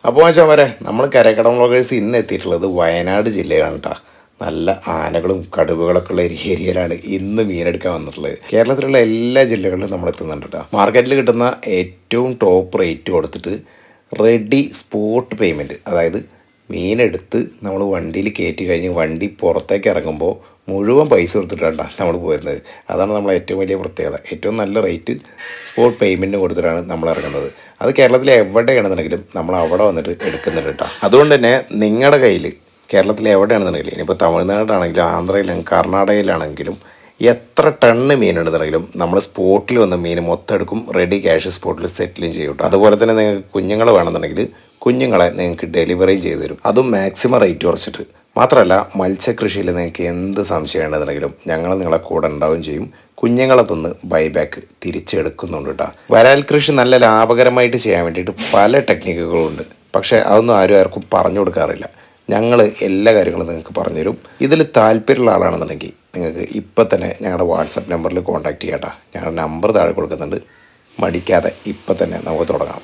അപ്പോൾ വെച്ചാൽ വരെ നമ്മൾ കരക്കടം വ്ളോഗേഴ്സ് ഇന്ന് എത്തിയിട്ടുള്ളത് വയനാട് ജില്ലയിലാണ് കേട്ടോ. നല്ല ആനകളും കടുവകളൊക്കെ ഉള്ള ഒരു ഏരിയയിലാണ് ഇന്ന് മീനെടുക്കാൻ വന്നിട്ടുള്ളത്. കേരളത്തിലുള്ള എല്ലാ ജില്ലകളിലും നമ്മൾ എത്തുന്നുണ്ട് കേട്ടോ. മാർക്കറ്റിൽ കിട്ടുന്ന ഏറ്റവും ടോപ്പ് റേറ്റ് കൊടുത്തിട്ട് റെഡി സ്പോട്ട് പേയ്മെൻറ്റ്, അതായത് മീനെടുത്ത് നമ്മൾ വണ്ടിയിൽ കയറ്റി കഴിഞ്ഞ് വണ്ടി പുറത്തേക്ക് ഇറങ്ങുമ്പോൾ മുഴുവൻ പൈസ കൊടുത്തിട്ടാണ് നമ്മൾ പോരുന്നത്. അതാണ് നമ്മളെ ഏറ്റവും വലിയ പ്രത്യേകത. ഏറ്റവും നല്ല റേറ്റ് സ്പോട്ട് പേയ്മെൻറ്റ് കൊടുത്തിട്ടാണ് നമ്മൾ ഇറങ്ങുന്നത്. അത് കേരളത്തിലെ എവിടെയാണെന്നുണ്ടെങ്കിലും നമ്മൾ അവിടെ വന്നിട്ട് എടുക്കുന്നുണ്ട് കേട്ടോ. അതുകൊണ്ട് തന്നെ നിങ്ങളുടെ കയ്യിൽ കേരളത്തിലെ എവിടെയാണെന്നുണ്ടെങ്കിലും, ഇനിയിപ്പോൾ തമിഴ്നാടാണെങ്കിലും ആന്ധ്രയിലാണെങ്കിലും കർണാടകയിലാണെങ്കിലും എത്ര ടണ്ണ് മീനുണ്ടെന്നുണ്ടെങ്കിലും നമ്മൾ സ്പോട്ടിൽ വന്ന് മീൻ മൊത്തം എടുക്കും, റെഡി ക്യാഷ് സ്പോട്ടിൽ സെറ്റിലും ചെയ്യും കേട്ടോ. അതുപോലെ തന്നെ നിങ്ങൾക്ക് കുഞ്ഞുങ്ങളെ വേണമെന്നുണ്ടെങ്കിൽ കുഞ്ഞുങ്ങളെ നിങ്ങൾക്ക് ഡെലിവറിയും ചെയ്തു തരും, അതും മാക്സിമം റേറ്റ് കുറച്ചിട്ട്. മാത്രമല്ല മത്സ്യകൃഷിയിൽ നിങ്ങൾക്ക് എന്ത് സംശയം ഉണ്ടെന്നുണ്ടെങ്കിലും ഞങ്ങൾ നിങ്ങളെ കൂടെ ഉണ്ടാവുകയും ചെയ്യും. കുഞ്ഞുങ്ങളെ തന്ന് ബൈബാക്ക് തിരിച്ചെടുക്കുന്നുണ്ട് കേട്ടോ. വരാൽ കൃഷി നല്ല ലാഭകരമായിട്ട് ചെയ്യാൻ വേണ്ടിയിട്ട് പല ടെക്നിക്കുകളുണ്ട്. പക്ഷേ അതൊന്നും ആർക്കും പറഞ്ഞു കൊടുക്കാറില്ല. ഞങ്ങൾ എല്ലാ കാര്യങ്ങളും നിങ്ങൾക്ക് പറഞ്ഞുതരും. ഇതിൽ താല്പര്യമുള്ള ആളാണെന്നുണ്ടെങ്കിൽ നിങ്ങൾക്ക് ഇപ്പം തന്നെ ഞങ്ങളുടെ വാട്സപ്പ് നമ്പറിൽ കോൺടാക്ട് ചെയ്യാം കേട്ടോ. ഞങ്ങളുടെ നമ്പർ താഴെ കൊടുക്കുന്നുണ്ട്. മടിക്കാതെ ഇപ്പം തന്നെ നമുക്ക് തുടങ്ങാം.